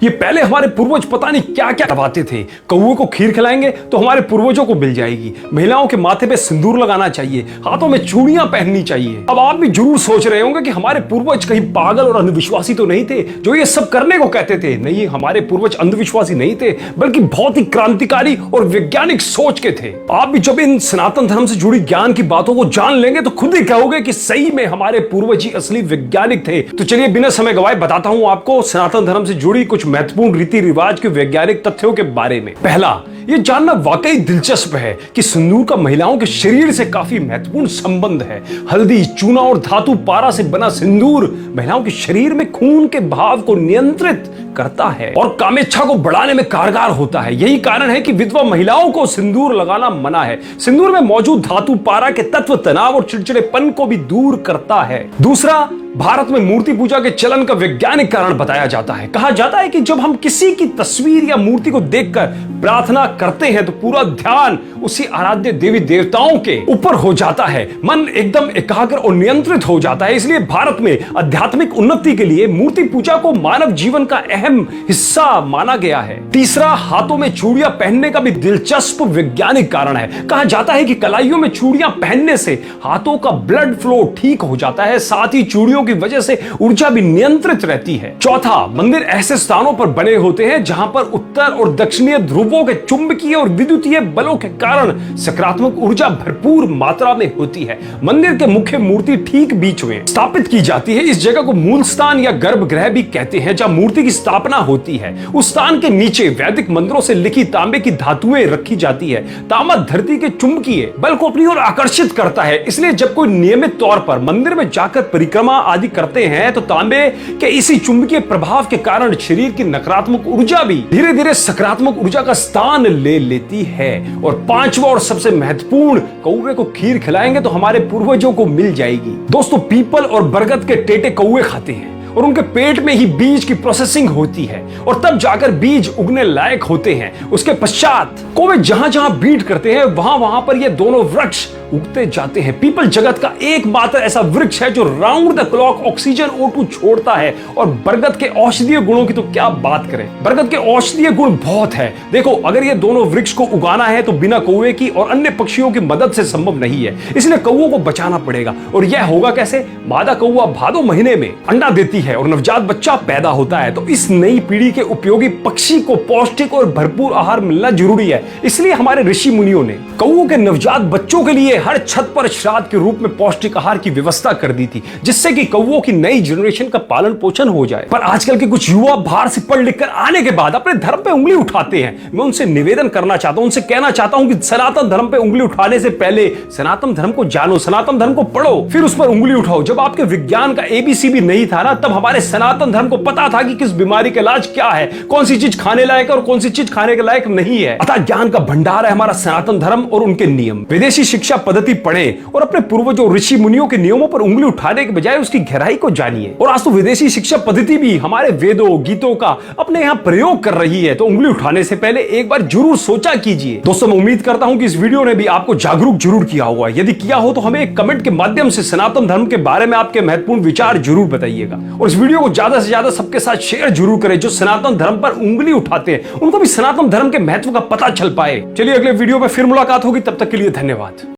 ये पहले हमारे पूर्वज पता नहीं क्या क्या दबाते थे। कौवे को खीर खिलाएंगे तो हमारे पूर्वजों को मिल जाएगी। महिलाओं के माथे पे सिंदूर लगाना चाहिए, हाथों में चूड़ियां पहननी चाहिए। अब आप भी जरूर सोच रहे होंगे कि हमारे पूर्वज कहीं पागल और अंधविश्वासी तो नहीं थे जो ये सब करने को कहते थे। नहीं, हमारे पूर्वज अंधविश्वासी नहीं थे, बल्कि बहुत ही क्रांतिकारी और वैज्ञानिक सोच के थे। आप भी जब इन सनातन धर्म से जुड़ी ज्ञान की बातों को जान लेंगे तो खुद ही कहोगे कि सही में हमारे पूर्वज ही असली वैज्ञानिक थे। तो चलिए बिना समय गवाए बताता हूं आपको सनातन धर्म से जुड़ी कुछ महत्वपूर्ण रीति रिवाज के वैज्ञानिक तथ्यों के बारे में। पहला, ये जानना वाकई दिलचस्प है कि सिंदूर का महिलाओं के शरीर से काफी महत्वपूर्ण संबंध है। हल्दी, चूना और धातु पारा से बना सिंदूर महिलाओं के शरीर में खून के बहाव को नियंत्रित करता है और कामेच्छा को बढ़ाने में कारगर होता है। यही कारण है कि विधवा महिलाओं को सिंदूर लगाना मना है। सिंदूर में मौजूद धातु पारा के तत्व तनाव और चिड़चिड़ेपन को भी दूर करता है। दूसरा, भारत में मूर्ति पूजा के चलन का वैज्ञानिक कारण बताया जाता है। कहा जाता है कि जब हम किसी की तस्वीर या मूर्ति को देखकर प्रार्थना करते हैं तो पूरा ध्यान उसी आराध्य देवी देवताओं के ऊपर हो जाता है। मन एकदम एकाग्र और नियंत्रित हो जाता है। इसलिए भारत में आध्यात्मिक उन्नति के लिए मूर्ति पूजा को मानव जीवन का अहम हिस्सा माना गया है। तीसरा, हाथों में चूड़ियां पहनने का भी दिलचस्प वैज्ञानिक कारण है। कहा जाता है कि कलाइयों में चूड़ियां पहनने से हाथों का ब्लड फ्लो ठीक हो जाता है, साथ ही चूड़ियों की वजह से ऊर्जा भी नियंत्रित रहती है। चौथा, मंदिर ऐसे स्थानों पर बने होते हैं जहां पर उत्तर और दक्षिणीय ध्रुवों के चुंबकीय और विद्युतीय बलों के कारण सकारात्मक ऊर्जा भरपूर मात्रा में होती है। मंदिर के मुख्य मूर्ति ठीक बीच में स्थापित की जाती है। इस जगह को मूल स्थान या गर्भगृह भी कहते हैं जहां मूर्ति की स्थापना होती है। उस स्थान के नीचे वैदिक मंत्रों से लिखी तांबे की धातुएं रखी जाती है। तांबा धरती के चुंबकीय बल को अपनी ओर आकर्षित करता है। इसलिए जब कोई नियमित तौर पर मंदिर में जाकर परिक्रमा आदि करते हैं तो तांबे के इसी चुंबकीय प्रभाव के कारण शरीर की नकारात्मक ऊर्जा भी धीरे धीरे सकारात्मक ऊर्जा का स्थान ले लेती है। और पांचवा और सबसे महत्वपूर्ण, कौवे को खीर खिलाएंगे तो हमारे पूर्वजों को मिल जाएगी। दोस्तों, पीपल और बरगद के टेटे कौवे खाते हैं और उनके पेट में ही बीज की प्रोसेसिंग होती है और तब जाकर बीज उगने लायक होते हैं। उसके पश्चात कौवे जहां जहां बीट करते हैं वहां वहां पर ये दोनों वृक्ष उगते जाते हैं। पीपल जगत का एकमात्र ऐसा वृक्ष है जो round the clock oxygen O2 छोड़ता है। और बरगद के औषधीय गुणों की तो क्या बात करें, बरगद के औषधीय गुण बहुत है। देखो, अगर ये दोनों वृक्ष को उगाना है तो बिना कौवे की और अन्य पक्षियों की मदद से संभव नहीं है। इसलिए कौवों को बचाना पड़ेगा। और यह होगा कैसे? मादा कौवा भादो महीने में अंडा देती है और नवजात बच्चा पैदा होता है। तो इस नई पीढ़ी के उपयोगी पक्षी को पौष्टिक और भरपूर आहार मिलना जरूरी है। इसलिए हमारे ऋषि मुनियों ने कौवों के नवजात बच्चों के लिए हर छत पर श्राद्ध के रूप में पौष्टिक आहार की व्यवस्था कर दी थी, जिससे कि कौवों की नई जनरेशन का पालन पोषण हो जाए। पर आजकल के कुछ युवा बाहर से पढ़ लिख कर आने के बाद अपने धर्म पे उंगली उठाते हैं। मैं उनसे निवेदन करना चाहता हूं, उनसे कहना चाहता हूं कि सनातन धर्म पे उंगली उठाने से पहले सनातन धर्म को जानो, सनातन धर्म को पढ़ो, फिर उस पर उंगली उठाओ। जब आपके विज्ञान का ABC भी नहीं था ना, तब हमारे सनातन धर्म को पता था कि किस बीमारी का इलाज क्या है, कौन सी चीज खाने लायक और कौन सी चीज खाने के लायक नहीं है। अतः ज्ञान का भंडार है हमारा सनातन धर्म और उनके नियम। विदेशी शिक्षा पद्धति पढ़ें और अपने पूर्वजों ऋषि मुनियों के नियमों पर उंगली उठाने के बजाय उसकी गहराई को जानिए। और आज तो विदेशी शिक्षा पद्धति भी हमारे वेदों गीतों का अपने यहाँ प्रयोग कर रही है, तो उंगली उठाने से पहले एक बार जरूर सोचा कीजिए। दोस्तों, मैं उम्मीद करता हूं कि इस वीडियो ने भी आपको जागरूक जरूर किया होगा। यदि किया हो तो हमें एक कमेंट के माध्यम से सनातन धर्म के बारे में आपके महत्वपूर्ण विचार जरूर बताइएगा। और इस वीडियो को ज्यादा से ज्यादा सबके साथ शेयर जरूर करें जो सनातन धर्म पर उंगली उठाते हैं, उनको भी सनातन धर्म के महत्व का पता चल पाए। चलिए अगले वीडियो में फिर मुलाकात होगी, तब तक के लिए धन्यवाद।